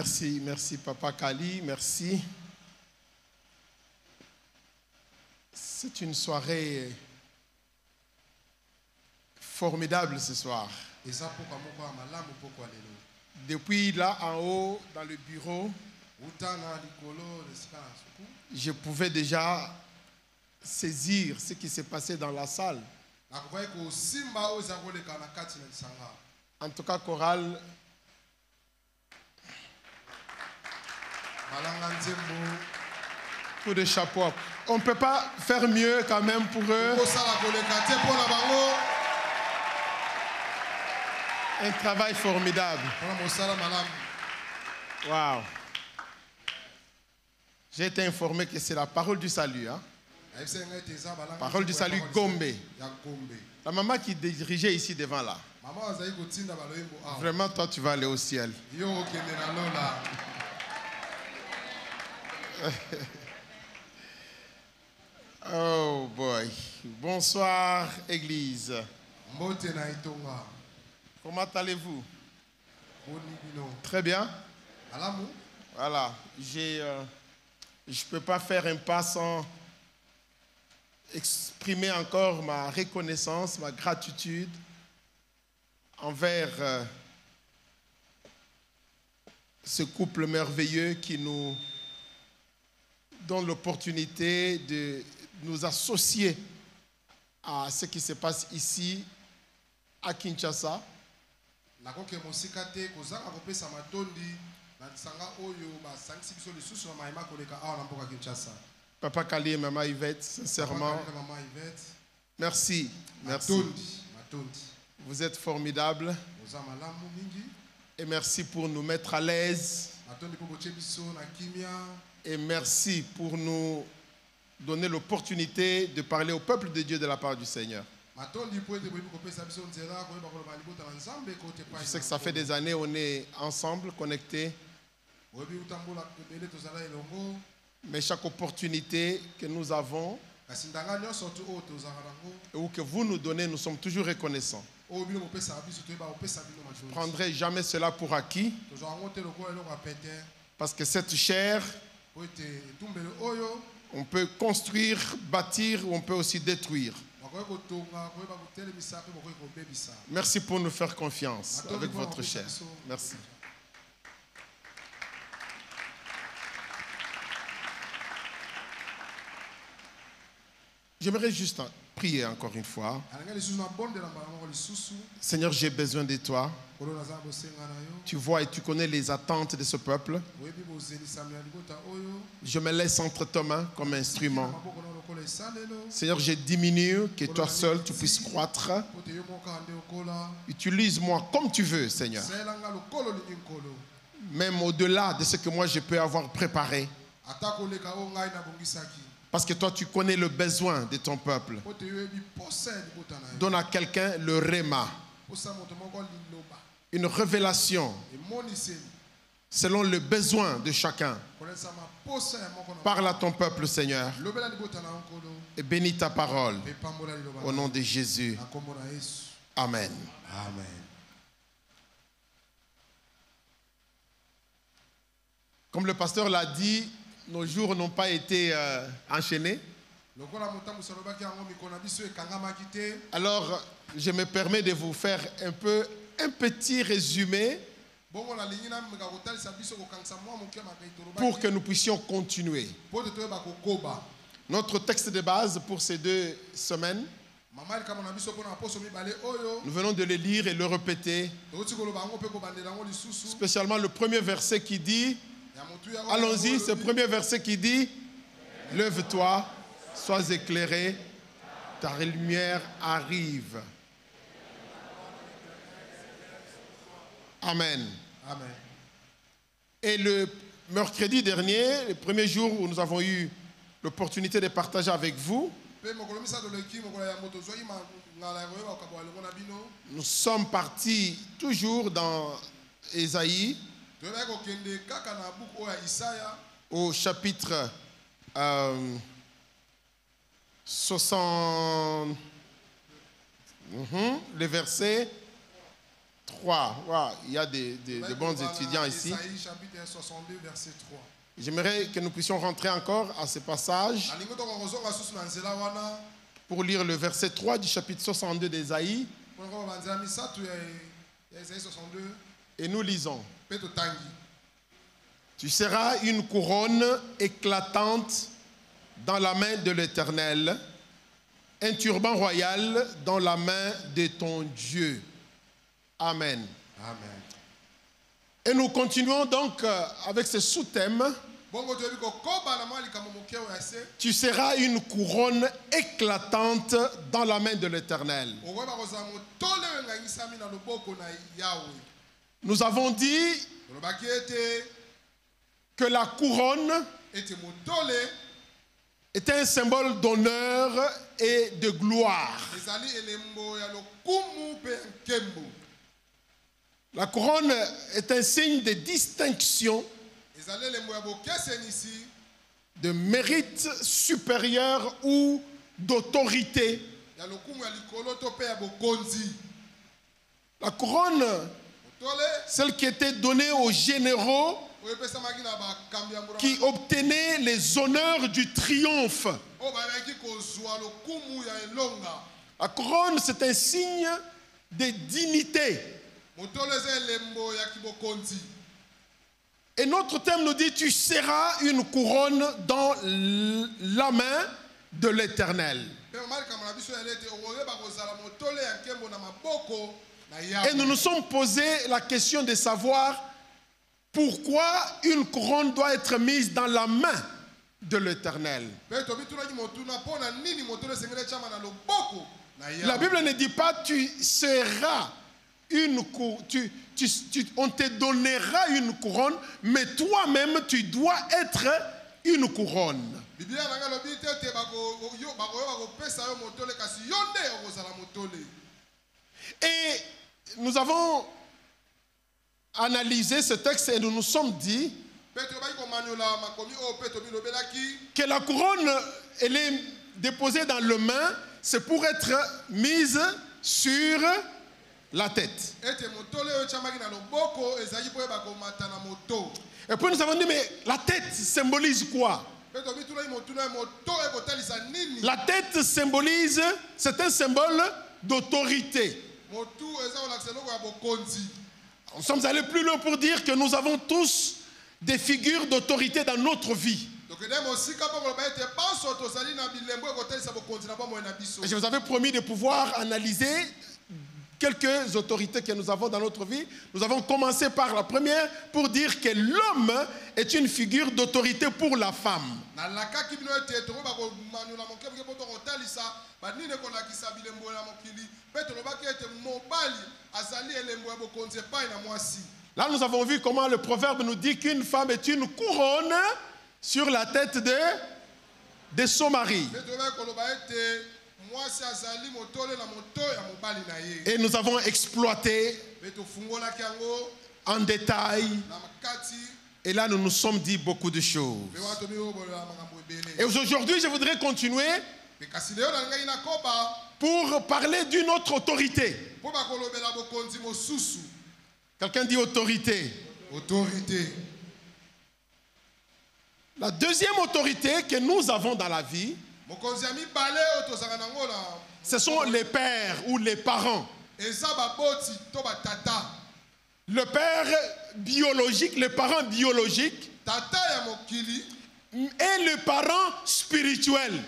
Merci, merci Papa Kali, merci. C'est une soirée formidable ce soir. Depuis là en haut, dans le bureau, je pouvais déjà saisir ce qui s'est passé dans la salle. En tout cas, chorale, coup de chapeau. On ne peut pas faire mieux quand même pour eux. Un travail formidable. Wow. J'ai été informé que c'est la parole du salut. Hein? Parole du salut Gombe. La maman qui dirigeait ici devant là. Vraiment, toi, tu vas aller au ciel. Oh boy. Bonsoir, Église. Comment allez-vous? Très bien. Voilà. Je ne peux pas faire un pas sans exprimer encore ma reconnaissance, ma gratitude envers ce couple merveilleux qui nous donne l'opportunité de nous associer à ce qui se passe ici à Kinshasa. Papa Kali et Maman Yvette, sincèrement, merci, merci. Vous êtes formidables. Et merci pour nous mettre à l'aise. Et merci pour nous donner l'opportunité de parler au peuple de Dieu de la part du Seigneur. Je sais que ça fait des années on est ensemble, connectés. Mais chaque opportunité que nous avons ou que vous nous donnez, nous sommes toujours reconnaissants. Je ne prendrai jamais cela pour acquis. Parce que cette chair, on peut construire, bâtir ou on peut aussi détruire. Merci pour nous faire confiance avec votre chair. Merci. J'aimerais juste prier encore une fois. Seigneur, j'ai besoin de toi. Tu vois et tu connais les attentes de ce peuple. Je me laisse entre tes mains comme instrument. Seigneur, je diminue, que toi seul tu puisses croître. Utilise-moi comme tu veux, Seigneur. Même au-delà de ce que moi je peux avoir préparé. Parce que toi, tu connais le besoin de ton peuple. Donne à quelqu'un le réma. Une révélation selon le besoin de chacun. Parle à ton peuple, Seigneur. Et bénis ta parole. Au nom de Jésus. Amen. Amen. Comme le pasteur l'a dit, nos jours n'ont pas été enchaînés. Alors, je me permets de vous faire un petit résumé pour que nous puissions continuer. Notre texte de base pour ces 2 semaines, nous venons de le lire et le répéter, spécialement le premier verset qui dit, allons-y, ce premier verset qui dit, lève-toi, sois éclairé, ta lumière arrive. Amen. Amen. Et le mercredi dernier, le premier jour où nous avons eu l'opportunité de partager avec vous, nous sommes partis toujours dans Ésaïe, au chapitre 60, le verset 3. Wow, il y a des bons étudiants ici. Ésaïe chapitre 62, verset 3. J'aimerais que nous puissions rentrer encore à ce passage pour lire le verset 3 du chapitre 62 d'Ésaïe. Et nous lisons. Tu seras une couronne éclatante dans la main de l'Éternel, un turban royal dans la main de ton Dieu. Amen. Amen. Et nous continuons donc avec ce sous-thème. Tu seras une couronne éclatante dans la main de l'Éternel. Nous avons dit que la couronne était un symbole d'honneur et de gloire. La couronne est un signe de distinction, de mérite supérieur ou d'autorité. La couronne, celle qui était donnée aux généraux qui obtenaient les honneurs du triomphe. La couronne, c'est un signe de dignité. Et notre thème nous dit, tu seras une couronne dans la main de l'Éternel. Et nous nous sommes posé la question de savoir pourquoi une couronne doit être mise dans la main de l'Éternel. La Bible ne dit pas tu seras une couronne, on te donnera une couronne, mais toi-même tu dois être une couronne. Et nous avons analysé ce texte et nous nous sommes dit que la couronne, elle est déposée dans les mains, c'est pour être mise sur la tête. Et puis nous avons dit, mais la tête symbolise quoi? La tête symbolise, c'est un symbole d'autorité. Nous sommes allés plus loin pour dire que nous avons tous des figures d'autorité dans notre vie. Et je vous avais promis de pouvoir analyser quelques autorités que nous avons dans notre vie. Nous avons commencé par la première pour dire que l'homme est une figure d'autorité pour la femme. Là, nous avons vu comment le proverbe nous dit qu'une femme est une couronne sur la tête de son mari. Et nous avons exploité en détail. Et là, nous nous sommes dit beaucoup de choses. Et aujourd'hui, je voudrais continuer pour parler d'une autre autorité. Quelqu'un dit autorité. Autorité. La deuxième autorité que nous avons dans la vie, ce sont les pères ou les parents. Le père biologique, les parents biologiques et les parents spirituels.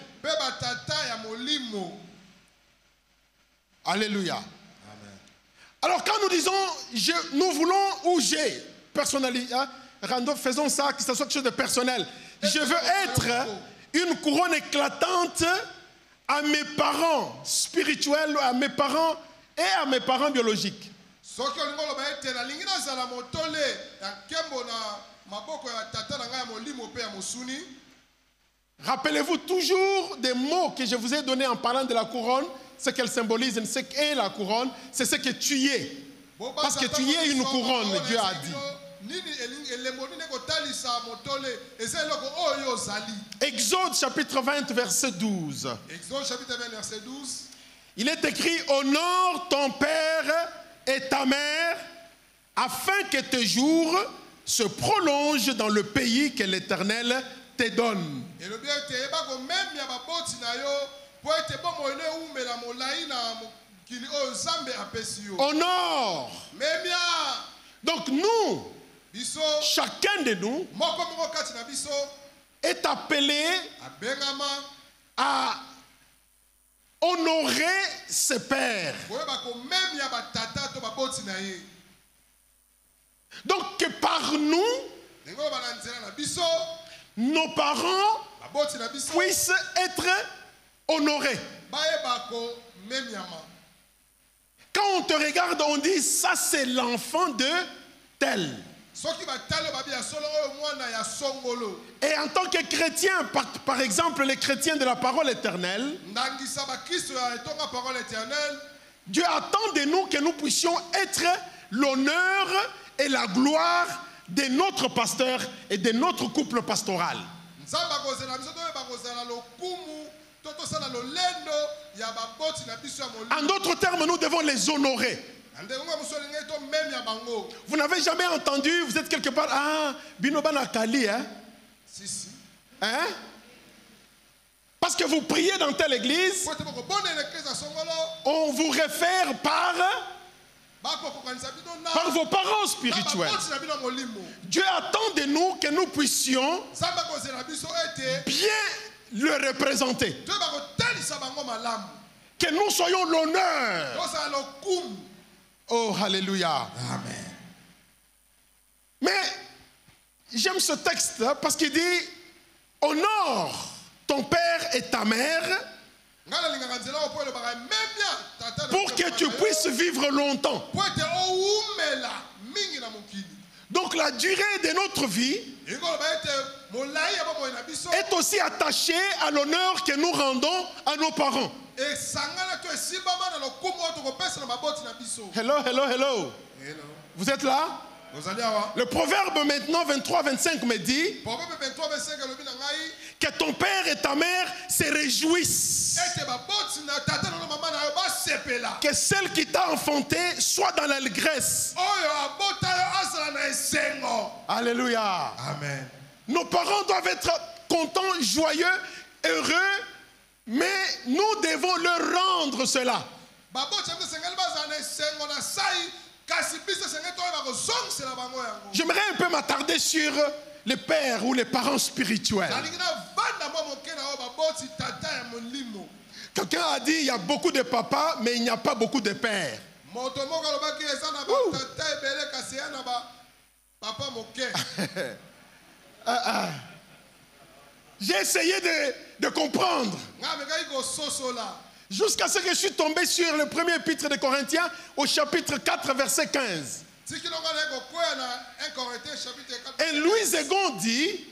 Alléluia. Amen. Alors quand nous disons nous voulons ou j'ai personnalité, faisons ça, que ce soit quelque chose de personnel. Je veux être une couronne éclatante à mes parents spirituels, à mes parents et à mes parents biologiques. Rappelez-vous toujours des mots que je vous ai donnés en parlant de la couronne, ce qu'elle symbolise, ce qu'est la couronne, c'est ce que tu es. Parce que tu es une couronne, Dieu a dit. Exode chapitre 20, verset 12. Exode chapitre 20, verset 12. Il est écrit, honore ton père et ta mère, afin que tes jours se prolongent dans le pays que l'Éternel te donne. Au nord. Donc nous, chacun de nous est appelé à honorer ses pères. Donc que par nous, nos parents puissent être honorés. Quand on te regarde, on dit ça c'est l'enfant de tel. Et en tant que chrétien, par exemple les chrétiens de la parole éternelle, Dieu attend de nous que nous puissions être l'honneur et la gloire de notre pasteur et de notre couple pastoral. En d'autres termes, nous devons les honorer. Vous n'avez jamais entendu, vous êtes quelque part, ah, Binoba Nakali, hein? Hein? Parce que vous priez dans telle église, on vous réfère par vos parents spirituels. Dieu attend de nous que nous puissions bien le représenter. Que nous soyons l'honneur. Oh, alléluia. Amen. Mais j'aime ce texte parce qu'il dit honore ton père et ta mère pour que tu puisses vivre longtemps. Donc la durée de notre vie est aussi attachée à l'honneur que nous rendons à nos parents. Hello, hello, hello. Vous êtes là? Le proverbe maintenant 23-25 me dit que ton père et ta mère se réjouissent. Que celle qui t'a enfanté soit dans l'allégresse. Alléluia. Amen. Nos parents doivent être contents, joyeux, heureux, mais nous devons leur rendre cela. J'aimerais un peu m'attarder sur les pères ou les parents spirituels. Quelqu'un a dit il y a beaucoup de papas, mais il n'y a pas beaucoup de pères. J'ai essayé de comprendre. Jusqu'à ce que je suis tombé sur le premier épître de Corinthiens au chapitre 4 verset 15. Et Louis Egon dit,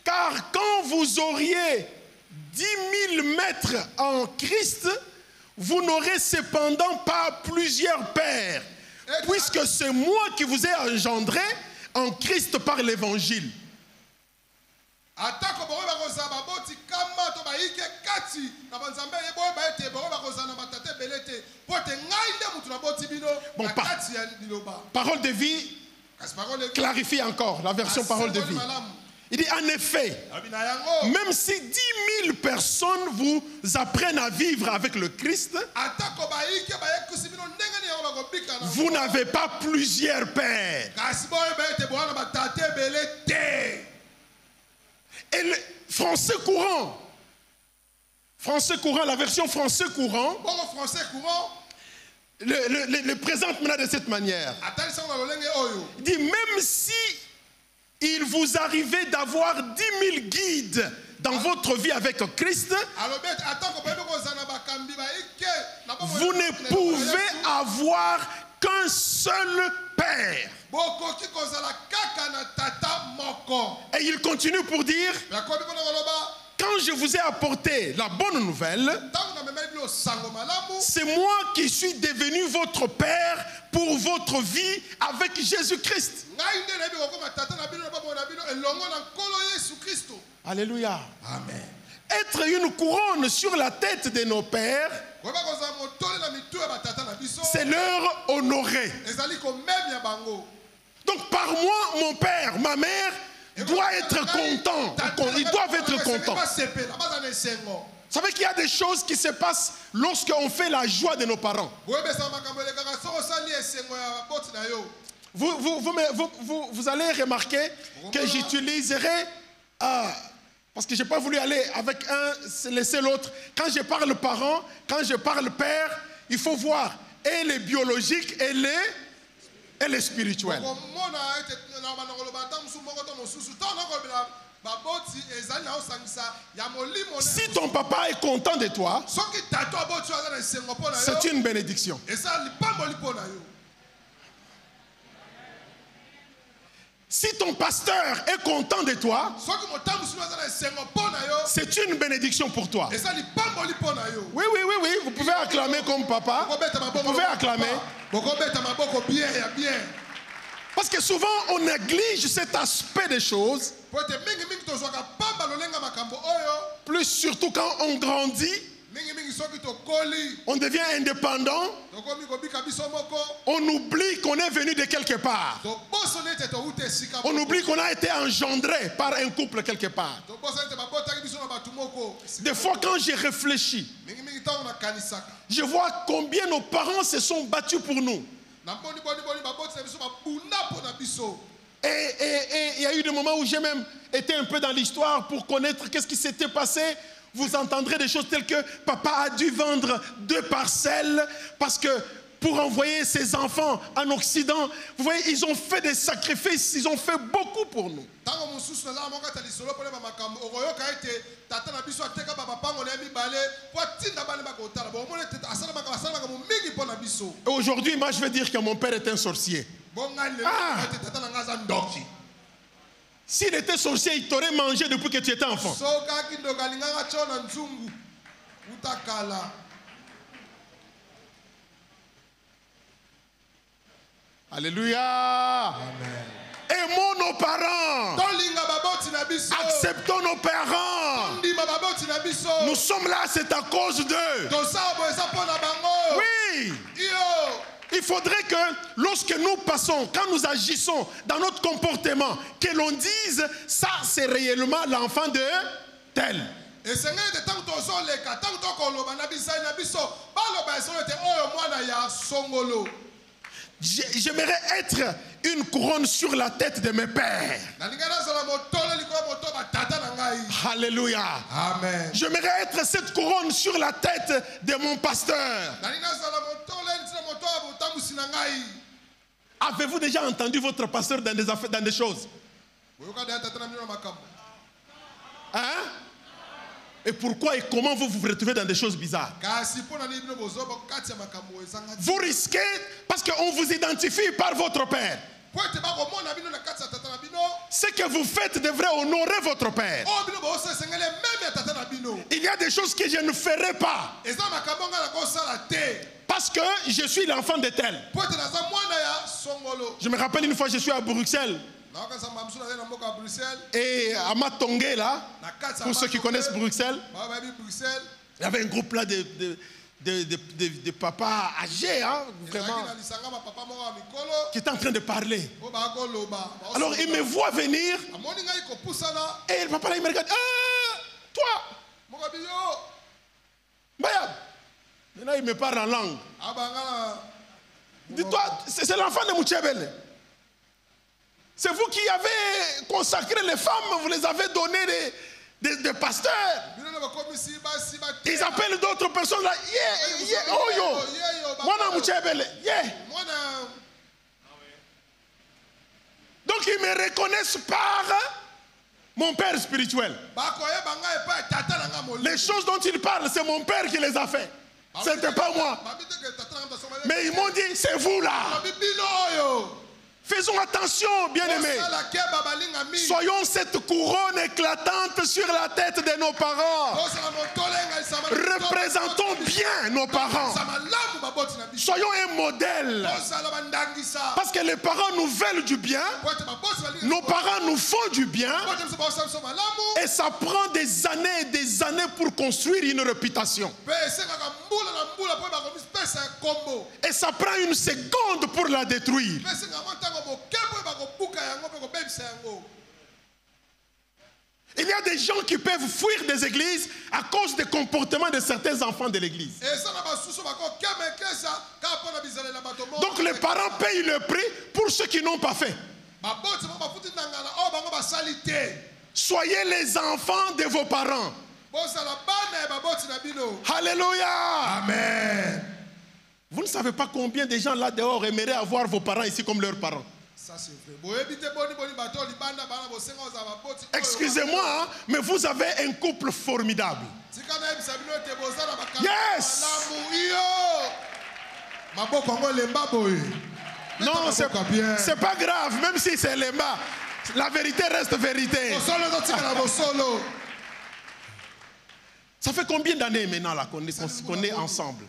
car quand vous auriez 10 000 maîtres en Christ, vous n'aurez cependant pas plusieurs pères, puisque c'est moi qui vous ai engendré en Christ par l'évangile. Bon, parole de vie clarifie encore la version parole de vie. Il dit en effet, même si 10 000 personnes vous apprennent à vivre avec le Christ, vous n'avez pas plusieurs pères. Et le français courant, la version français courant, le présente maintenant de cette manière. Il dit même si il vous arrivait d'avoir 10 000 guides dans votre vie avec Christ, vous ne pouvez avoir qu'un seul Père. Et il continue pour dire, quand je vous ai apporté la bonne nouvelle, c'est moi qui suis devenu votre Père pour votre vie avec Jésus-Christ. Alléluia. Amen. Être une couronne sur la tête de nos pères, c'est leur honorer. Donc par moi, mon père, ma mère doit être content. Ils doivent être contents. Vous savez qu'il y a des choses qui se passent lorsqu'on fait la joie de nos parents. Vous allez remarquer que j'utiliserai, parce que je n'ai pas voulu aller avec un, laisser l'autre. Quand je parle parent, quand je parle père, il faut voir et les biologiques et les spirituels. Si ton papa est content de toi, c'est une bénédiction. Si ton pasteur est content de toi, c'est une bénédiction pour toi. Oui, oui, oui, oui, vous pouvez acclamer comme papa. Vous pouvez acclamer. Parce que souvent on néglige cet aspect des choses. Plus surtout quand on grandit, on devient indépendant. On oublie qu'on est venu de quelque part. On oublie qu'on a été engendré par un couple quelque part. Des fois quand j'y réfléchis, je vois combien nos parents se sont battus pour nous. Et il y a eu des moments où j'ai même été un peu dans l'histoire pour connaître qu'est-ce qui s'était passé. Vous entendrez des choses telles que papa a dû vendre 2 parcelles parce que pour envoyer ses enfants en Occident. Vous voyez, ils ont fait des sacrifices, ils ont fait beaucoup pour nous. Aujourd'hui, moi je vais dire que mon père est un sorcier. S'il était sorcier, il t'aurait mangé depuis que tu étais enfant. Alléluia. Amen. Aimons nos parents. Acceptons nos parents. Nous sommes là, c'est à cause d'eux. Oui. Il faudrait que lorsque nous passons, quand nous agissons dans notre comportement, que l'on dise, ça c'est réellement l'enfant de tel. J'aimerais être une couronne sur la tête de mes pères. Alléluia. Amen. J'aimerais être cette couronne sur la tête de mon pasteur. Avez-vous déjà entendu votre pasteur dans des affaires, dans des choses? Hein? Et pourquoi et comment vous vous retrouvez dans des choses bizarres? Vous risquez parce qu'on vous identifie par votre père. Ce que vous faites devrait honorer votre père. Il y a des choses que je ne ferai pas parce que je suis l'enfant de tel. Je me rappelle une fois, je suis à Bruxelles. Et à Matongé là, pour ceux qui connaissent Bruxelles, il y avait un groupe là de papas âgés, hein, vraiment, qui étaient en train de parler. Alors il me voit venir et le papa là il me regarde. Toi, Bayab. Maintenant il me parle en langue. Dis-toi, c'est l'enfant de Mouchebele. C'est vous qui avez consacré les femmes, vous les avez données des pasteurs. Ils appellent d'autres personnes là. Donc ils me reconnaissent par mon père spirituel. Les choses dont ils parlent, c'est mon père qui les a fait. Ce n'était pas moi. Mais ils m'ont dit, c'est vous là. Faisons attention, bien-aimés. Soyons cette couronne éclatante sur la tête de nos parents. Représentons bien nos parents. Soyons un modèle. Parce que les parents nous veulent du bien. Nos parents nous font du bien. Et ça prend des années et des années pour construire une réputation. Et ça prend une seconde pour la détruire. Il y a des gens qui peuvent fuir des églises à cause des comportements de certains enfants de l'église. Donc les parents payent le prix pour ceux qui n'ont pas fait. Soyez les enfants de vos parents. Alléluia. Amen. Vous ne savez pas combien de gens là dehors aimeraient avoir vos parents ici comme leurs parents. Ça c'est vrai. Excusez-moi, hein, mais vous avez un couple formidable. Yes. Non, c'est pas grave, même si c'est les bas. La vérité reste vérité. Ça fait combien d'années maintenant là qu'on est ensemble?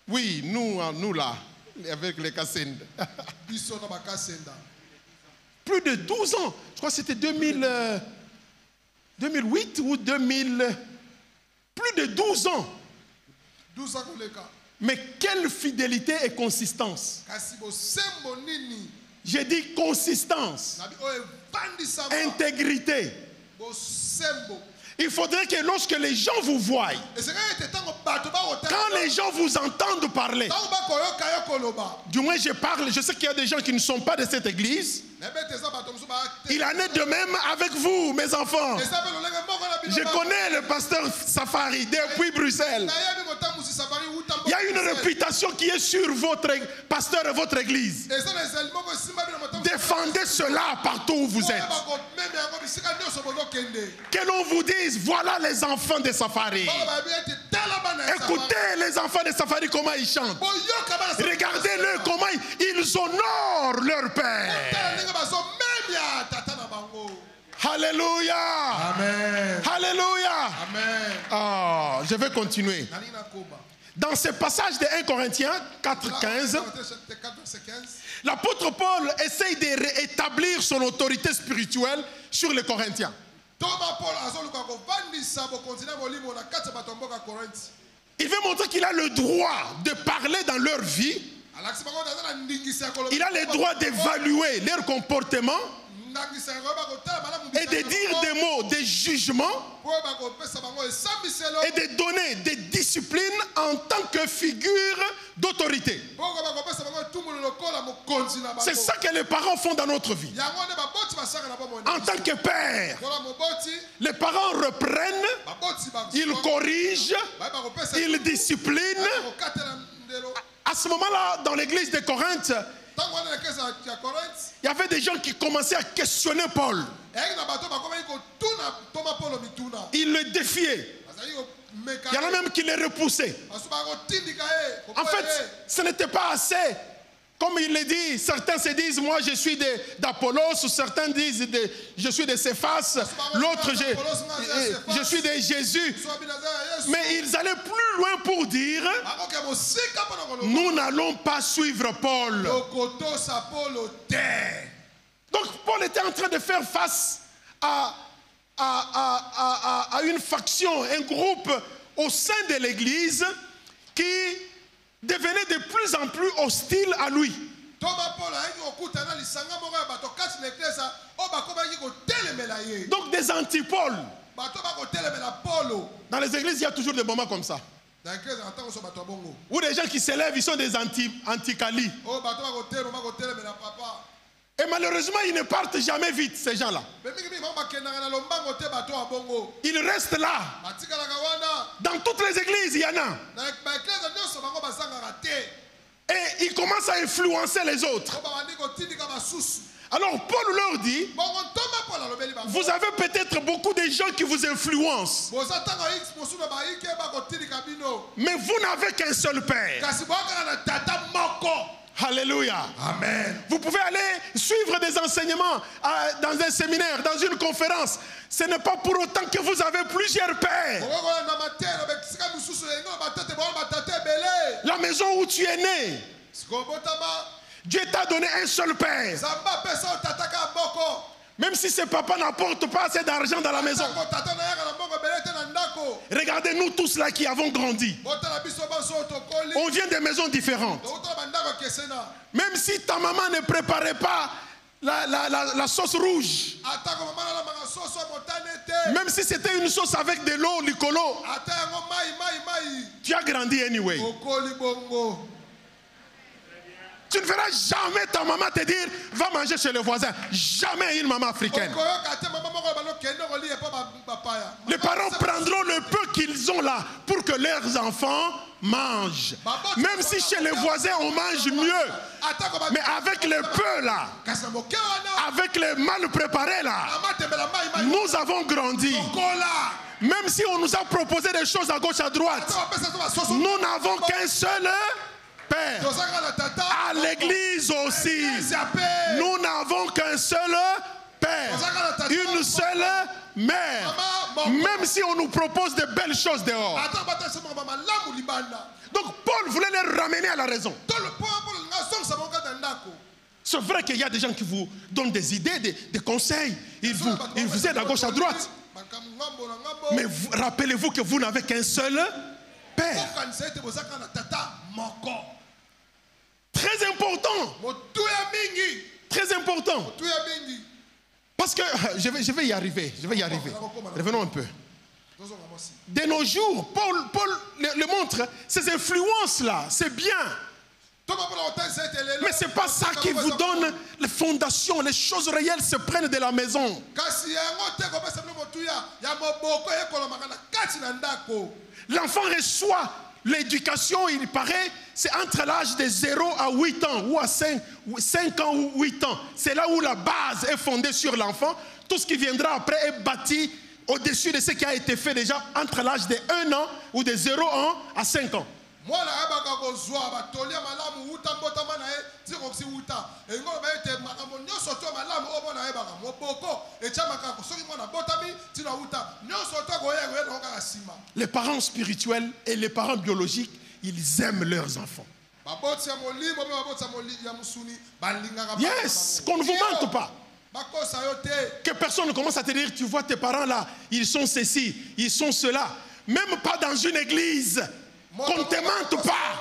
Oui, nous là, avec les Kassenda. Plus de 12 ans. Je crois que c'était 2008 ou 2000. Plus de 12 ans. 12 ans pour les cas. Mais quelle fidélité et consistance. J'ai dit consistance. Intégrité. Il faudrait que lorsque les gens vous voient, quand les gens vous entendent parler, du moins je parle, je sais qu'il y a des gens qui ne sont pas de cette église. Il en est de même avec vous, mes enfants. Je connais le pasteur Safari depuis Bruxelles. Il y a une réputation qui est sur votre pasteur et votre église. Défendez cela partout où vous êtes. Que l'on vous dise, voilà les enfants de Safari. Écoutez les enfants de Safari comment ils chantent. Regardez-le comment ils honorent leur père. Alléluia. Amen. Alléluia. Amen. Oh, je vais continuer. Dans ce passage de 1 Corinthiens 4:15, l'apôtre Paul essaye de rétablir son autorité spirituelle sur les Corinthiens. Il veut montrer qu'il a le droit de parler dans leur vie. Il a le droit d'évaluer leur comportement et de dire des mots de jugement et de donner des disciplines en tant que figure d'autorité. C'est ça que les parents font dans notre vie. En tant que père, les parents reprennent, ils corrigent, ils disciplinent. À ce moment-là, dans l'église de Corinthe, il y avait des gens qui commençaient à questionner Paul. Ils le défiaient. Il y en a même qui les repoussaient. En fait, ce n'était pas assez. Comme il le dit, certains se disent, moi je suis d'Apollos, certains disent, je suis de Céphas, l'autre, je suis de Jésus. Mais ils allaient plus loin pour dire, nous n'allons pas suivre Paul. Donc Paul était en train de faire face à une faction, un groupe au sein de l'Église qui devenait de plus en plus hostile à lui. Donc des anti-Paul. Dans les églises, il y a toujours des moments comme ça. Où des gens qui s'élèvent, ils sont des anti-Kali. Et malheureusement, ils ne partent jamais vite, ces gens-là. Ils restent là. Dans toutes les églises, il y en a. Et ils commencent à influencer les autres. Alors Paul leur dit, vous avez peut-être beaucoup de gens qui vous influencent. Mais vous n'avez qu'un seul Père. Alléluia. Amen. Vous pouvez aller suivre des enseignements dans un séminaire, dans une conférence. Ce n'est pas pour autant que vous avez plusieurs pères. La maison où tu es né, Dieu t'a donné un seul père. Même si ce papa n'apporte pas assez d'argent dans la maison. Regardez nous tous là qui avons grandi. On vient de maisons différentes. Même si ta maman ne préparait pas la sauce rouge, même si c'était une sauce avec de l'eau, licolo, tu as grandi anyway. Tu ne verras jamais ta maman te dire va manger chez le voisin. Jamais une maman africaine. Les parents prendront le peu qu'ils ont là pour que leurs enfants mangent. Même si chez les voisins on mange mieux, mais avec le peu là, avec les mal préparés là, nous avons grandi. Même si on nous a proposé des choses à gauche à droite, nous n'avons qu'un seul Père. À l'église aussi, nous n'avons qu'un seul Père, une seule mère. Même si on nous propose de belles choses dehors. Donc Paul voulait les ramener à la raison. C'est vrai qu'il y a des gens qui vous donnent des idées, des conseils. Ils vous aident à gauche à droite. Mais rappelez-vous que vous n'avez qu'un seul Père. Très important. Très important. Parce que je vais y arriver. Revenons un peu. De nos jours, Paul le montre, ces influences-là, c'est bien. Mais ce n'est pas ça qui vous donne les fondations. Les choses réelles se prennent de la maison. L'enfant reçoit l'éducation, il paraît, c'est entre l'âge de 0 à 8 ans ou à 5 ans ou 8 ans. C'est là où la base est fondée sur l'enfant. Tout ce qui viendra après est bâti au-dessus de ce qui a été fait déjà entre l'âge de 1 an ou de 0 ans à 5 ans. Les parents spirituels et les parents biologiques, ils aiment leurs enfants. Yes, qu'on ne vous mente pas. Que personne ne commence à te dire, tu vois tes parents là, ils sont ceci, ils sont cela. Même pas dans une église. Qu'on ne te mente pas.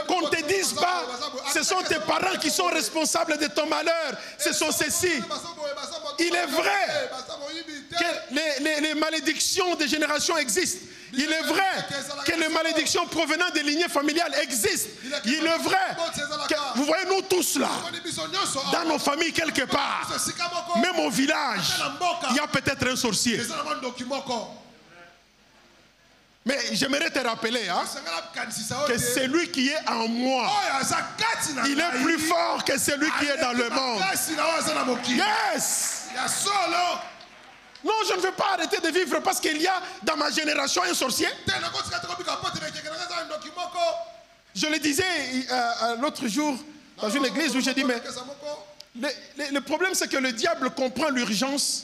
Qu'on ne te dise pas, ce sont tes parents qui sont responsables de ton malheur. Ce sont ceci. Il est vrai que les malédictions des générations existent. Il est vrai que les malédictions provenant des lignées familiales existent. Il est vrai que, vous voyez nous tous là, dans nos familles quelque part, même au village, il y a peut-être un sorcier. Mais j'aimerais te rappeler que celui qui est en moi, il est plus fort que celui qui est dans le monde. Yes! Non, je ne veux pas arrêter de vivre parce qu'il y a dans ma génération un sorcier. Je le disais l'autre jour dans une église où j'ai dit, mais le problème c'est que le diable comprend l'urgence.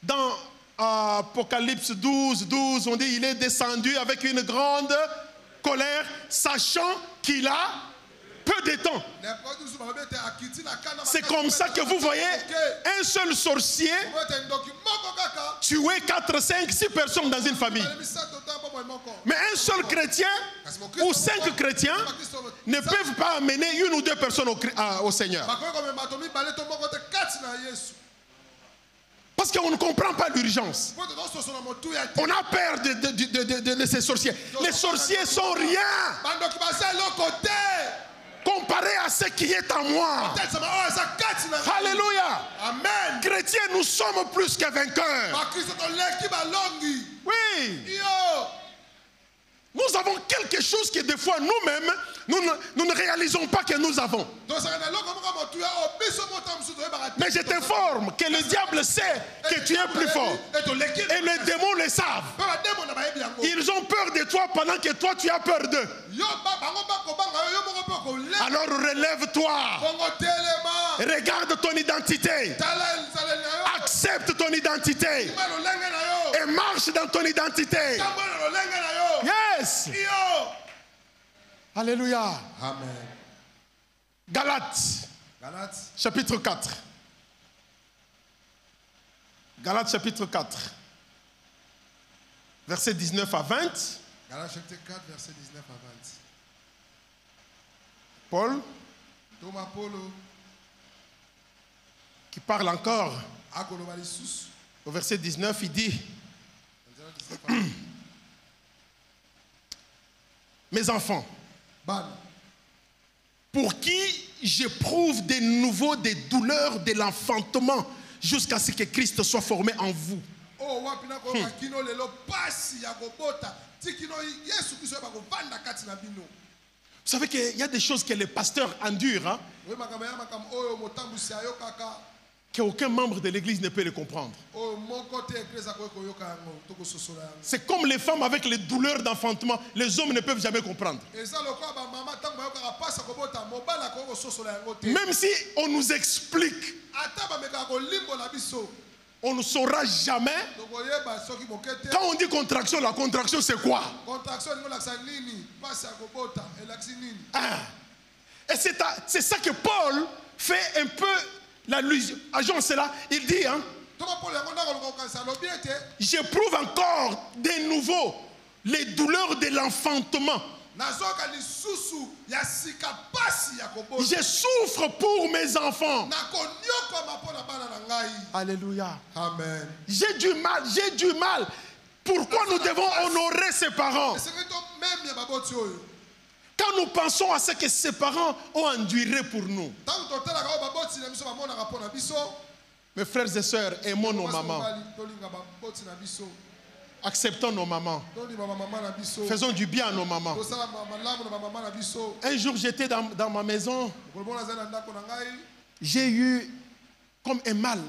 Dans Apocalypse 12, on dit il est descendu avec une grande colère, sachant qu'il a peu de temps. C'est comme ça que vous voyez un seul sorcier tuer 4, 5, 6 personnes dans une famille. Mais un seul chrétien ou 5 chrétiens ne peuvent pas amener 1 ou 2 personnes au Seigneur. Parce qu'on ne comprend pas l'urgence. On a peur de ces sorciers. Les sorciers sont rien comparé à ce qui est en moi. Alléluia. Amen. Chrétiens, nous sommes plus que vainqueurs. Oui. Nous avons quelque chose que des fois nous-mêmes, nous ne réalisons pas que nous avons. Mais je t'informe que le diable sait que tu es plus fort. Et les démons le savent. Ils ont peur de toi pendant que toi tu as peur d'eux. Alors relève-toi. Regarde ton identité. Accepte ton identité. Et marche dans ton identité. Yes. Alléluia. Amen. Galates, chapitre 4. Galates, chapitre 4. versets 19 à 20. Galates chapitre 4, verset 19 à 20. Paul, Thomas Paulo, qui parle encore akoloba lisusu. au verset 19, il dit, mes enfants, Bana. pour qui j'éprouve de nouveau des douleurs de l'enfantement jusqu'à ce que Christ soit formé en vous. Oh, wapina ko kino lelo pasi ya kobota. Tikino Yesu Kristo ba ko banda kati na bino. Vous savez qu'il y a des choses que les pasteurs endurent, hein, Oui, makama makam oyo motambusi ayo kaka. qu'aucun membre de l'église ne peut le comprendre. Oh, mon côté église ko ko yoka yango toko sosola yango. C'est comme les femmes avec les douleurs d'enfantement, les hommes ne peuvent jamais comprendre. Eza lokwa ba mama tango ba yoka pasa kobota mobala ko sosola yango te. Même si on nous explique, Ata ba meka ko limbo na biso. on ne saura jamais. Donc oyeba soki mokete. Quand on dit contraction, la contraction c'est quoi? Contraction ngo laksa nini? Pasi ya kobota elaksi nini? Ah. Et c'est ça que Paul fait un peu l'allusion. Agent, c'est là, il dit, hein, Thomas Paul yango ndako lokokanisa lobi ete. j'éprouve encore de nouveau les douleurs de l'enfantement. Nazoka lisusu ya sika pasi ya kobota. Je souffre pour mes enfants. Nakonyoko mapona bana na ngai. Alléluia. Amen. J'ai du mal. Pourquoi nous devons honorer ses parents? Même ya baboti oyo. Quand nous pensons à ce que ses parents ont enduré pour nous. Tango totala ka baboti na biso bamona ka pona biso. Mes frères et sœurs, aimons nos mamans. Tolinga baboti na biso. Acceptons nos mamans. Toli ba mama na biso. Faisons du bien à nos mamans. Tosala malamu na mama na biso. Un jour, j'étais dans ma maison. Kolbona zana ndako na ngai. J'ai eu comme un mal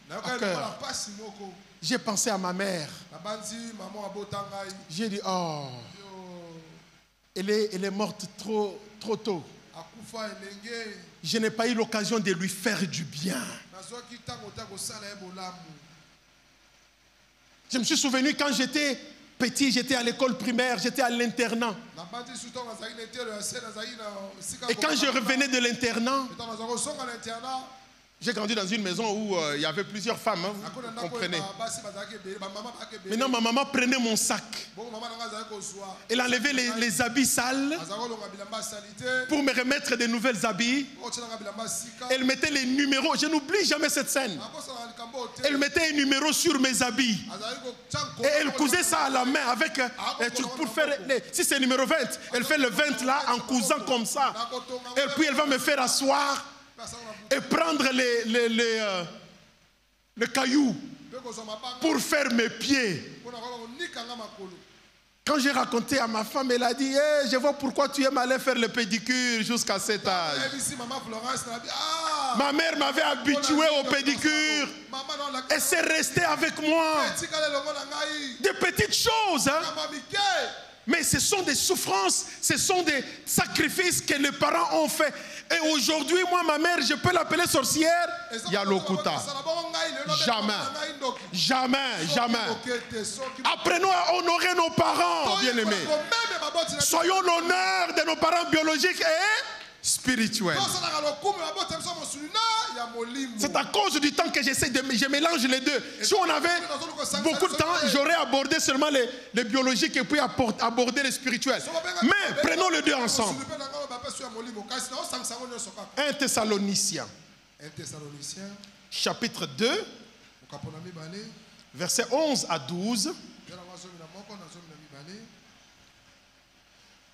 Na au ka cœur. la pasi moko. J'ai pensé à ma mère. Na banzi maman abota ngai. J'ai dit, oh, elle est morte trop tôt. Akufa elenge. Je n'ai pas eu l'occasion de lui faire du bien. Nazoki tango ta kosala e bolamu. Je me suis souvenu quand j'étais petit, j'étais à l'école primaire, j'étais à l'internat. Na banzi suto ngazaki na telo ya sena zaki na sika. Et quand je revenais de l'internat, Tango zako songa na internat. j'ai grandi dans une maison où il y avait plusieurs femmes, hein, vous comprenez. Maintenant, ma maman prenait mon sac. Elle enlevait les habits sales pour me remettre de nouvelles habits. Elle mettait les numéros. Je n'oublie jamais cette scène. Elle mettait un numéro sur mes habits. Et elle cousait ça à la main avec un truc pour faire... Si c'est numéro 20, elle fait le 20 là en cousant comme ça. Et puis elle va me faire asseoir et prendre les cailloux pour faire mes pieds. Quand j'ai raconté à ma femme, elle a dit, hey, je vois pourquoi tu aimes aller faire le pédicure jusqu'à cet âge. Ma mère m'avait habitué au pédicure et c'est resté avec moi. Des petites choses, hein? Mais ce sont des souffrances, ce sont des sacrifices que les parents ont fait. Et aujourd'hui, moi, ma mère, je peux l'appeler sorcière. Yalokuta. Jamais. Apprenons à honorer nos parents, bien-aimés. Soyons l'honneur de nos parents biologiques et spirituels. C'est à cause du temps que je mélange les deux. Si on avait beaucoup de temps, j'aurais abordé seulement les biologiques et puis aborder les spirituels. Mais prenons les deux ensemble. 1 Thessaloniciens, chapitre 2, versets 11 à 12.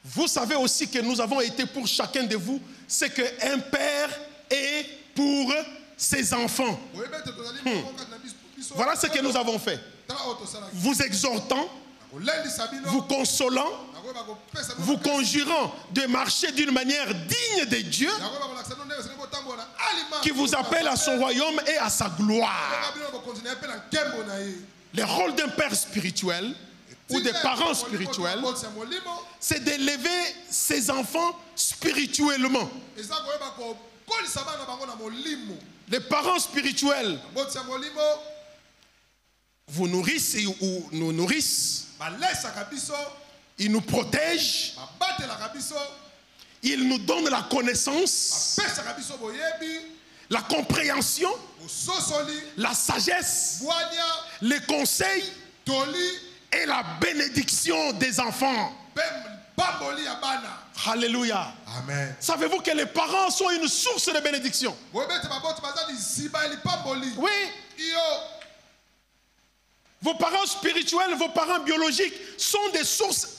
Vous savez aussi que nous avons été pour chacun de vous ce qu'un père est pour ses enfants. Voilà ce que nous avons fait. Vous exhortant, vous consolant, vous conjurant de marcher d'une manière digne de Dieu qui vous appelle à son royaume et à sa gloire. Le rôle d'un père spirituel ou des parents spirituels, c'est d'élever ses enfants spirituellement. Les parents spirituels vous nourrissent ou nous nourrissent. Ils nous protègent. Ils nous donnent la connaissance, la compréhension, la sagesse, les conseils et la bénédiction des enfants. Alléluia. Amen. Savez-vous que les parents sont une source de bénédiction? Oui. Vos parents spirituels, vos parents biologiques sont des sources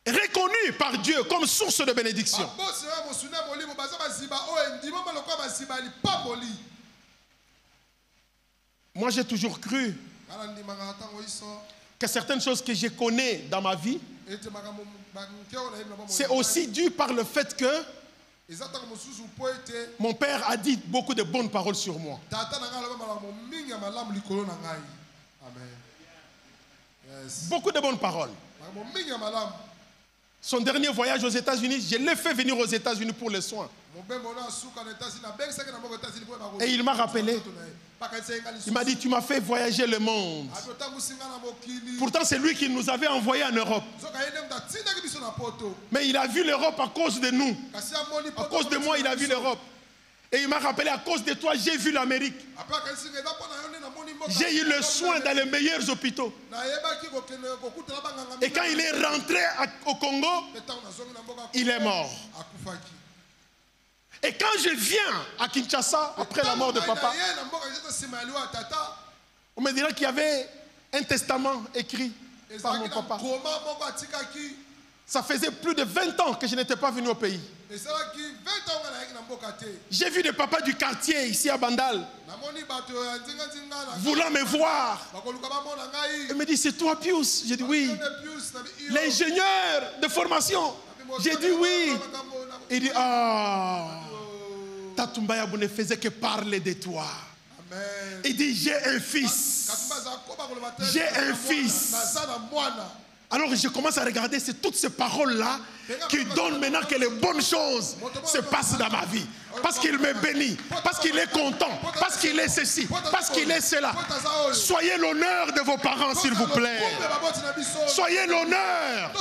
reconnues par Dieu comme source de bénédiction. Moi, j'ai toujours cru que certaines choses que je connais dans ma vie, c'est aussi dû par le fait que mon père a dit beaucoup de bonnes paroles sur moi. Beaucoup de bonnes paroles. Son dernier voyage aux États-Unis, je l'ai fait venir aux États-Unis pour les soins. Et il m'a rappelé. Il m'a dit, tu m'as fait voyager le monde. Pourtant, c'est lui qui nous avait envoyés en Europe. Mais il a vu l'Europe à cause de nous. À cause de moi, il a vu l'Europe. Et il m'a rappelé, à cause de toi, j'ai vu l'Amérique. J'ai eu le soin dans les meilleurs hôpitaux. Et quand il est rentré au Congo, il est mort. Et quand je viens à Kinshasa, après la mort de papa, on me dira qu'il y avait un testament écrit par mon papa. Ça faisait plus de 20 ans que je n'étais pas venu au pays. J'ai vu des papas du quartier ici à Bandal voulant me voir. Il me dit, c'est toi Pius? J'ai dit oui. L'ingénieur de formation? J'ai dit oui. Il dit, ah, Tatumbaya ne faisait que parler de toi. Il dit, j'ai un fils. J'ai un fils. Alors je commence à regarder, c'est toutes ces paroles-là qui donnent maintenant que les bonnes choses se passent dans ma vie. Parce qu'il me bénit, parce qu'il est content, parce qu'il est ceci, parce qu'il est cela. Soyez l'honneur de vos parents, s'il vous plaît. Soyez l'honneur.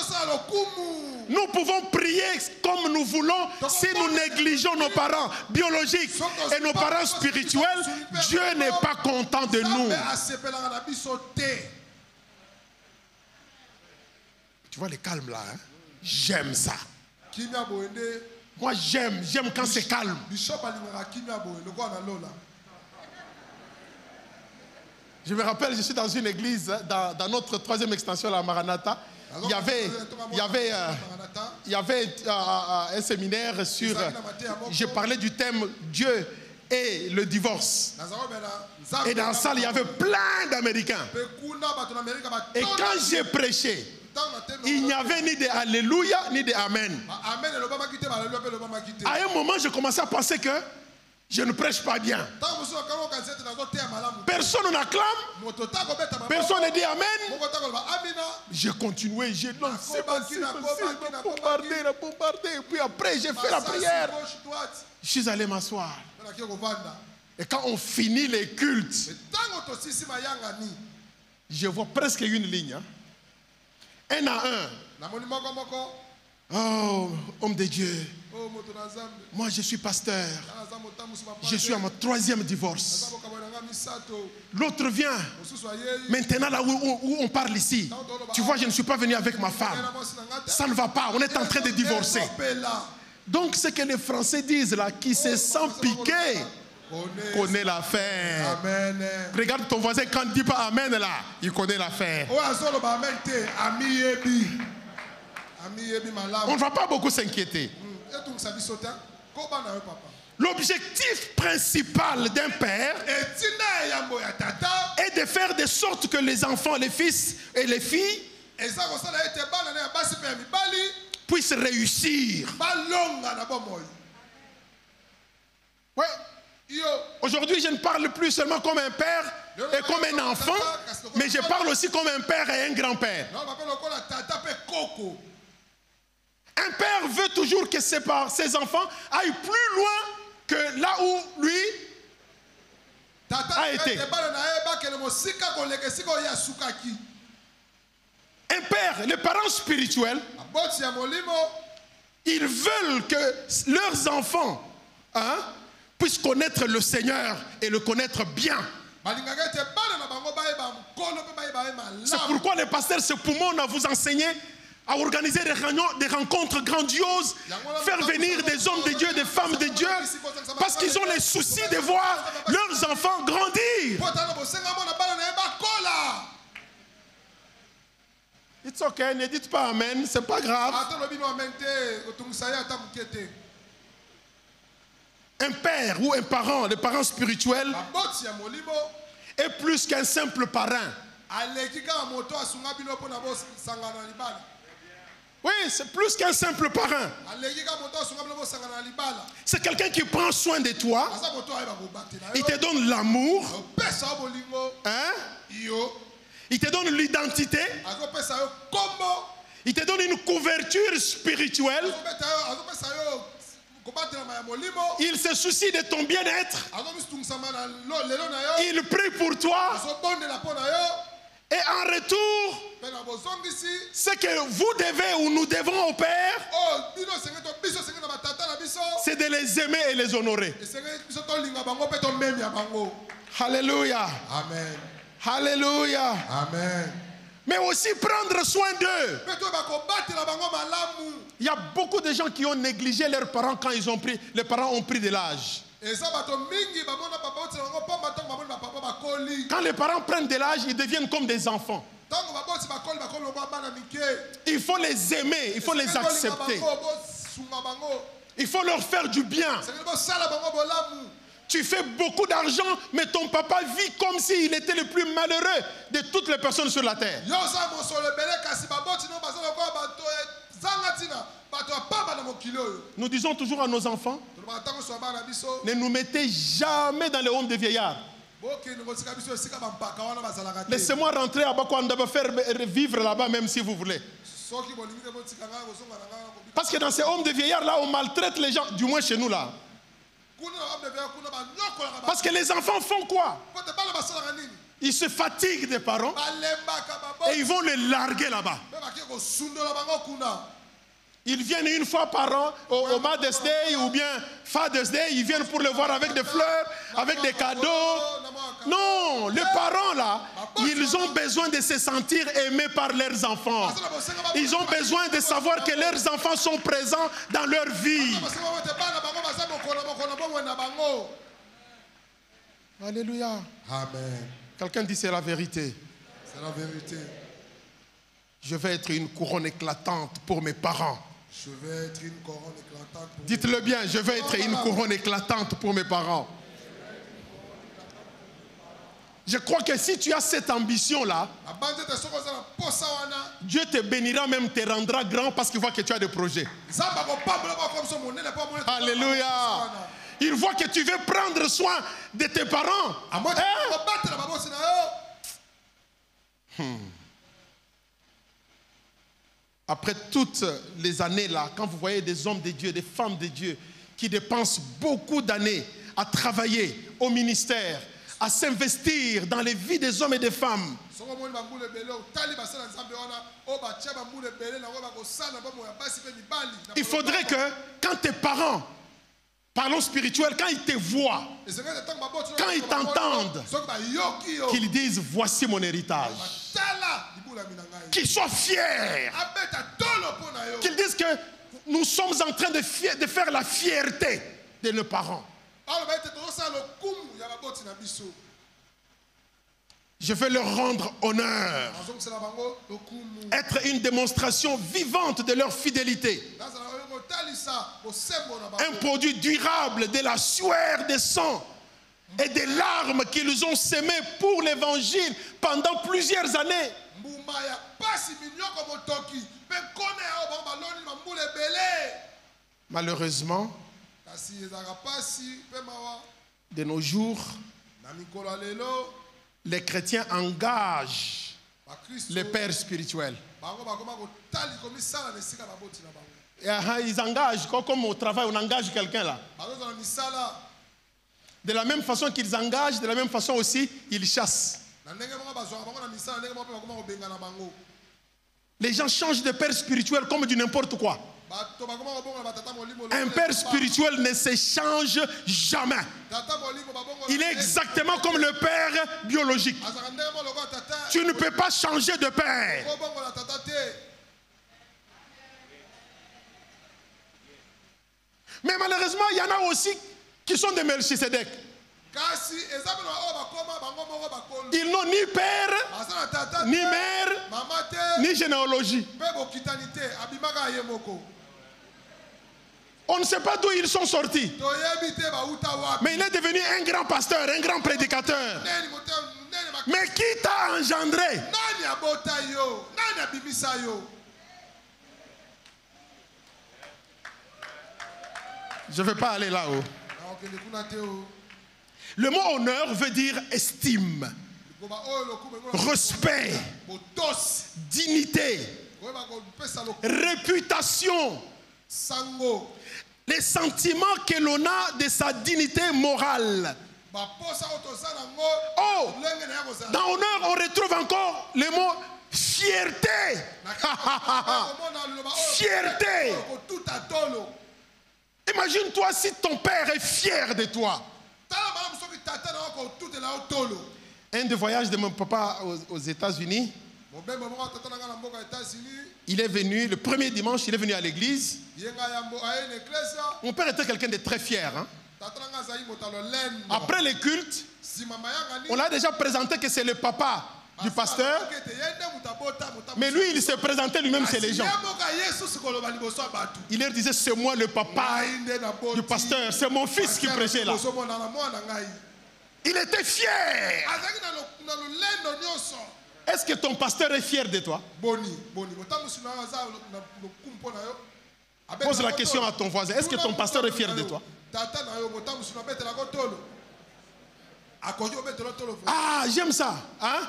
Nous pouvons prier comme nous voulons si nous négligeons nos parents biologiques et nos parents spirituels. Dieu n'est pas content de nous. Tu vois le calme là, hein? J'aime ça. Moi j'aime quand c'est calme. Je me rappelle, je suis dans une église, dans notre troisième extension, la Maranatha. Il y avait un séminaire sur... Je parlais du thème Dieu et le divorce. Et dans la salle, il y avait plein d'Américains. Et quand j'ai prêché, il n'y avait ni de Alléluia ni de Amen. À un moment, je commençais à penser que je ne prêche pas bien. Personne n'acclame. Personne ne dit Amen. J'ai continué, j'ai lancé, bombardé. Et puis après, j'ai fait la prière. Je suis allé m'asseoir. Et quand on finit les cultes, je vois presque une ligne. Un à un. Oh, homme de Dieu. Moi, je suis pasteur. Je suis à mon 3e divorce. L'autre vient. Maintenant, là où on parle ici, tu vois, je ne suis pas venu avec ma femme. Ça ne va pas. On est en train de divorcer. Donc, ce que les Français disent là, qui se sent piqué, connaît l'affaire. Regarde ton voisin, quand il ne dit pas Amen là, il connaît l'affaire. On ne va pas beaucoup s'inquiéter. L'objectif principal d'un père est de faire de sorte que les enfants, les fils et les filles puissent réussir. Ouais. Aujourd'hui, je ne parle plus seulement comme un père et comme un enfant, mais je parle aussi comme un père et un grand-père. Un père veut toujours que ses enfants aillent plus loin que là où lui a été. Un père, les parents spirituels, ils veulent que leurs enfants puissent connaître le Seigneur et le connaître bien. C'est pourquoi les pasteurs se poumonnent à vous enseigner à organiser des rencontres grandioses, faire venir des hommes de Dieu, des femmes de Dieu, parce qu'ils ont les soucis de voir leurs enfants grandir. It's okay, ne dites pas amen, c'est pas grave. Un père ou un parent, le parent spirituel, est plus qu'un simple parrain. Oui, c'est plus qu'un simple parrain. C'est quelqu'un qui prend soin de toi. Il te donne l'amour. Hein? Il te donne l'identité. Il te donne une couverture spirituelle. Il se soucie de ton bien-être. Il prie pour toi. Et en retour, ce que vous devez ou nous devons au Père, c'est de les aimer et les honorer. Alléluia. Amen. Alléluia. Amen. Mais aussi prendre soin d'eux. Il y a beaucoup de gens qui ont négligé leurs parents quand les parents ont pris de l'âge. Quand les parents prennent de l'âge, ils deviennent comme des enfants. Il faut les aimer, il faut les accepter. Il faut leur faire du bien. Tu fais beaucoup d'argent, mais ton papa vit comme s'il était le plus malheureux de toutes les personnes sur la terre. Nous disons toujours à nos enfants, ne nous mettez jamais dans les homes de vieillards. Laissez-moi rentrer à Bakwanda, faire vivre là-bas même si vous voulez. Parce que dans ces hommes de vieillards là, on maltraite les gens, du moins chez nous là. Parce que les enfants font quoi? Ils se fatiguent des parents et ils vont les larguer là-bas. Ils viennent une fois par an au Mother's Day ou bien Father's Day. Ils viennent pour le voir avec des fleurs, avec des cadeaux. Non, les parents là, ils ont besoin de se sentir aimés par leurs enfants. Ils ont besoin de savoir que leurs enfants sont présents dans leur vie. Alléluia. Amen. Quelqu'un dit c'est la vérité. C'est la vérité. Je vais être une couronne éclatante pour mes parents. Je vais être une couronne éclatante pour Dites-le bien, je vais être une couronne éclatante pour mes parents. Je crois que si tu as cette ambition-là, Dieu te bénira, même te rendra grand parce qu'il voit que tu as des projets. Alléluia. Il voit que tu veux prendre soin de tes parents. Après toutes les années là, quand vous voyez des hommes de Dieu, des femmes de Dieu qui dépensent beaucoup d'années à travailler au ministère, à s'investir dans les vies des hommes et des femmes, il faudrait que quand tes parents, parlons spirituel, quand ils te voient, quand ils t'entendent, qu'ils disent voici mon héritage. Qu'ils soient fiers. Qu'ils disent que nous sommes en train de faire la fierté de nos parents. Je vais leur rendre honneur. Être une démonstration vivante de leur fidélité. Un produit durable de la sueur des sangs et des larmes qu'ils ont sémées pour l'évangile pendant plusieurs années. Malheureusement, de nos jours, les chrétiens engagent les pères spirituels. Ils engagent, comme au travail, on engage quelqu'un là. De la même façon qu'ils engagent, de la même façon aussi, ils chassent. Les gens changent de père spirituel comme du n'importe quoi. Un père spirituel ne se change jamais. Il est exactement comme le père biologique. Tu ne peux pas changer de père. Mais malheureusement, il y en a aussi qui sont des Melchisedec. Ils n'ont ni père, ni mère, ni généalogie. On ne sait pas d'où ils sont sortis. Mais il est devenu un grand pasteur, un grand prédicateur. Mais qui t'a engendré? Je ne vais pas aller là-haut. Le mot honneur veut dire estime, respect, dignité, réputation, les sentiments que l'on a de sa dignité morale. Oh, dans honneur, on retrouve encore le mot fierté. Fierté. Imagine-toi si ton père est fier de toi. Un des voyages de mon papa aux États-Unis, il est venu, le premier dimanche, il est venu à l'église. Mon père était quelqu'un de très fier. Hein? Après les cultes, on l'a déjà présenté que c'est le papa du pasteur. Mais lui, il se présentait lui-même chez les gens. Il leur disait, c'est moi le papa du pasteur, c'est mon fils qui prêchait là. Il était fier. Est-ce que ton pasteur est fier de toi? Pose la question à ton voisin. Est-ce que ton pasteur est fier de toi? Ah, j'aime ça. Hein?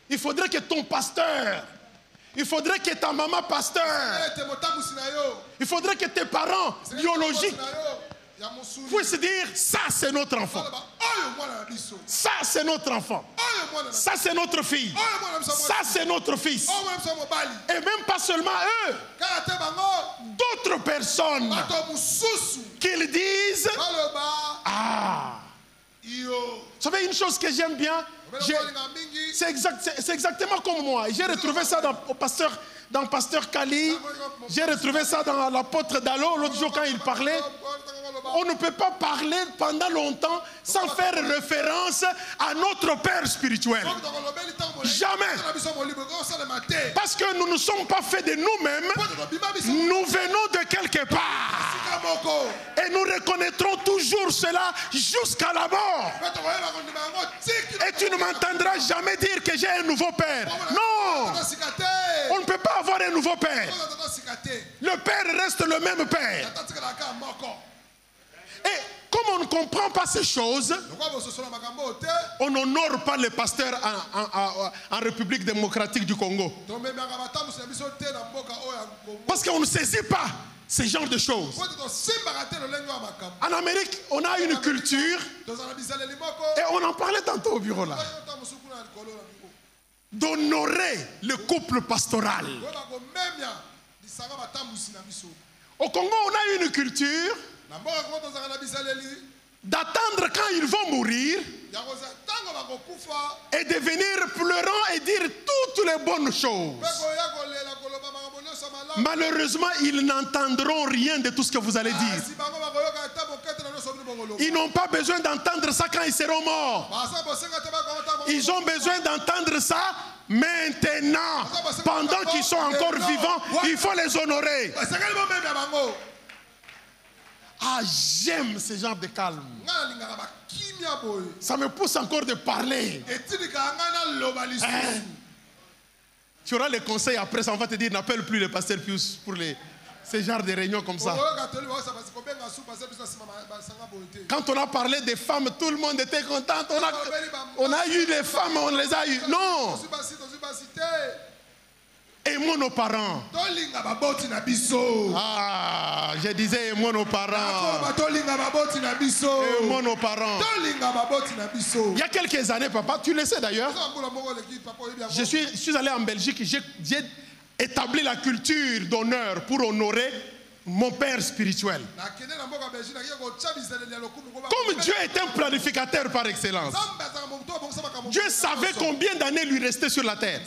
Il faudrait que ton pasteur, il faudrait que ta maman pasteur, il faudrait que tes parents biologiques puissent dire, ça c'est notre enfant, ça c'est notre enfant, ça c'est notre fille, ça c'est notre fils. Et même pas seulement eux, d'autres personnes qu'ils disent, ah, vous savez une chose que j'aime bien, c'est exactement comme moi. J'ai retrouvé ça dans Pasteur Kali, j'ai retrouvé ça dans l'apôtre Dalo l'autre jour quand il parlait. On ne peut pas parler pendant longtemps sans faire référence à notre Père spirituel. Jamais. Parce que nous ne sommes pas faits de nous-mêmes. Nous venons de quelque part. Et nous reconnaîtrons toujours cela jusqu'à la mort. Et tu ne m'entendras jamais dire que j'ai un nouveau Père. Non. On ne peut pas avoir un nouveau Père. Le Père reste le même Père. Et comme on ne comprend pas ces choses, on n'honore pas les pasteurs en République démocratique du Congo. Parce qu'on ne saisit pas ce genre de choses. En Amérique, on a une culture, et on en parlait tantôt au bureau là, d'honorer le couple pastoral. Au Congo, on a une culture d'attendre quand ils vont mourir et de venir pleurant et dire toutes les bonnes choses. Malheureusement, ils n'entendront rien de tout ce que vous allez dire. Ils n'ont pas besoin d'entendre ça quand ils seront morts. Ils ont besoin d'entendre ça maintenant. Pendant qu'ils sont encore vivants, il faut les honorer. Ah, j'aime ce genre de calme. Ça me pousse encore de parler. Tu auras les conseils après, ça on va te dire n'appelle plus le pasteur Pius pour ce genre de réunions comme ça. Quand on a parlé des femmes, tout le monde était content. On a eu les femmes, on les a eues. Non. Aimons nos parents. Ah, je disais aimons nos parents. Aimons nos parents. Il y a quelques années, papa, tu le sais d'ailleurs, je suis allé en Belgique, j'ai établi la culture d'honneur pour honorer mon père spirituel. Comme Dieu est un planificateur par excellence, Dieu savait combien d'années lui restait sur la terre.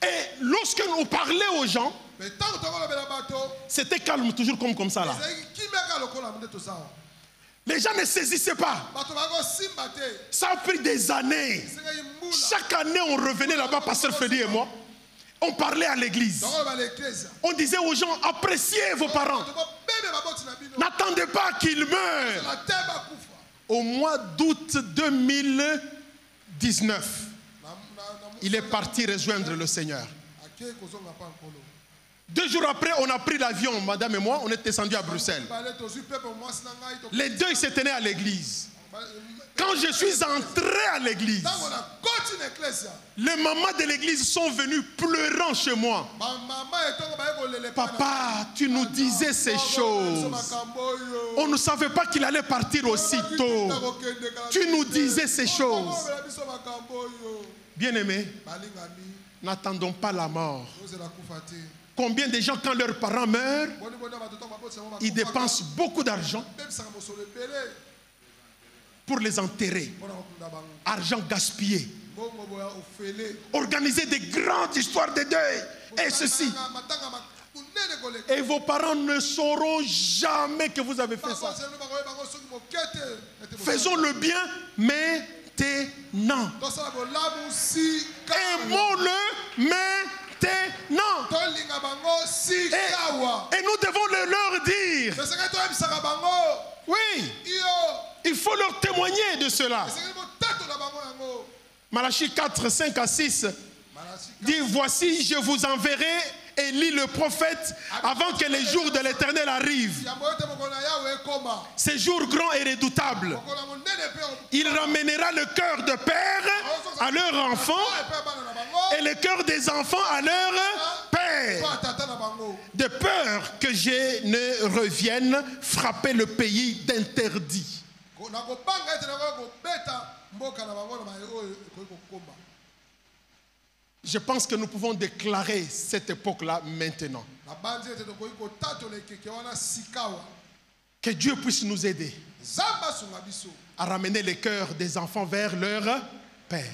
Et lorsque nous parlions aux gens, c'était calme, toujours comme ça là. Les gens ne saisissaient pas. Ça a pris des années. Chaque année, on revenait là-bas, Pasteur Freddy et moi. On parlait à l'église. On disait aux gens, appréciez vos parents. N'attendez pas qu'ils meurent. Au mois d'août 2019, il est parti rejoindre le Seigneur. 2 jours après, on a pris l'avion, madame et moi, on est descendu à Bruxelles. Les deux, ils se tenaient à l'église. Quand je suis entré à l'église, les mamans de l'église sont venues pleurant chez moi. Papa, tu nous disais ces choses. On ne savait pas qu'il allait partir aussitôt. Tu nous disais ces choses. Bien-aimés, n'attendons pas la mort. Combien de gens, quand leurs parents meurent, ils dépensent beaucoup d'argent pour les enterrer. Argent gaspillé. Organiser des grandes histoires de deuil. Et ceci. Et vos parents ne sauront jamais que vous avez fait ça. Faisons le bien maintenant. Aimons-le maintenant. Et nous devons leur dire. Oui. Il faut leur témoigner de cela. Malachie 4, 5 à 6 dit, voici, je vous enverrai Élie le prophète avant que les jours de l'Éternel arrivent. Ces jours grands et redoutables. Il ramènera le cœur de père à leur enfant et le cœur des enfants à leur père. De peur que je ne revienne frapper le pays d'interdit. Je pense que nous pouvons déclarer cette époque-là maintenant. Que Dieu puisse nous aider à ramener les cœurs des enfants vers leur père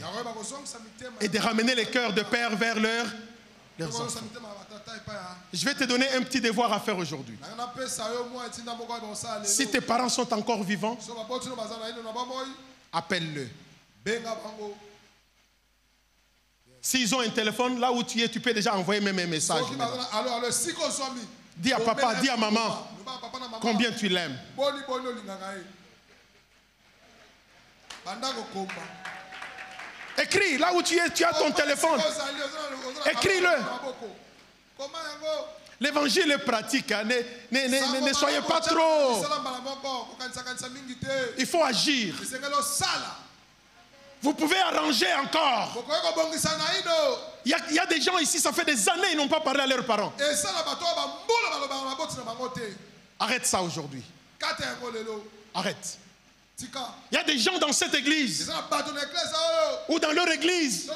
et de ramener les cœurs de père vers leurs enfants. Je vais te donner un petit devoir à faire aujourd'hui. Si tes parents sont encore vivants, appelle-le. S'ils ont un téléphone, là où tu es, tu peux déjà envoyer même un message. Dis à papa, dis à maman combien tu l'aimes. Écris, là où tu es, tu as ton téléphone. Écris-le. L'évangile est pratique. Hein. Ne soyez pas trop. Il faut agir. Vous pouvez arranger encore. Il y a des gens ici, ça fait des années, ils n'ont pas parlé à leurs parents. Arrête ça aujourd'hui. Arrête. Il y a des gens dans cette église ou dans leur église.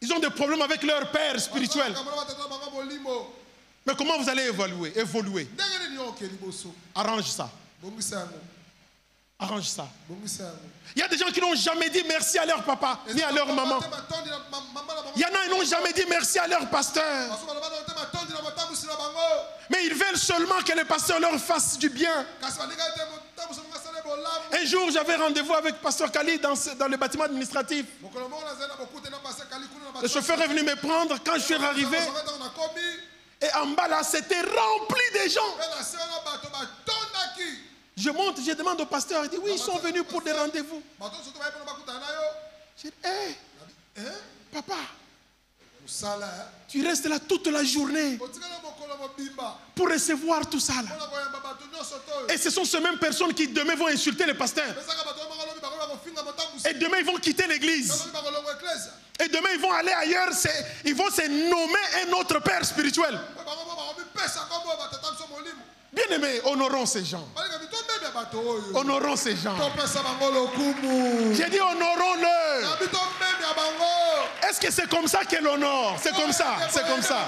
Ils ont des problèmes avec leur père spirituel. Mais comment vous allez évoluer? Arrange ça. Arrange ça. Il y a des gens qui n'ont jamais dit merci à leur papa ni à leur maman. Il y en a qui n'ont jamais dit merci à leur pasteur. Mais ils veulent seulement que le pasteur leur fasse du bien. Un jour, j'avais rendez-vous avec pasteur Kali dans le bâtiment administratif. Le chauffeur est venu me prendre. Quand je suis arrivé, et en bas là, c'était rempli de gens. Je monte, je demande au pasteur, il dit oui, ils sont venus pour des rendez-vous. Je dis, hé, papa, tu restes là toute la journée pour recevoir tout ça là. Et ce sont ces mêmes personnes qui demain vont insulter le pasteur. Et demain ils vont quitter l'église. Et demain ils vont aller ailleurs, ils vont se nommer un autre père spirituel. Bien-aimés, honorons ces gens. Honorons ces gens. J'ai dit honorons-le. Est-ce Parce que c'est comme ça qu'elle honore. C'est comme ça. C'est comme ça.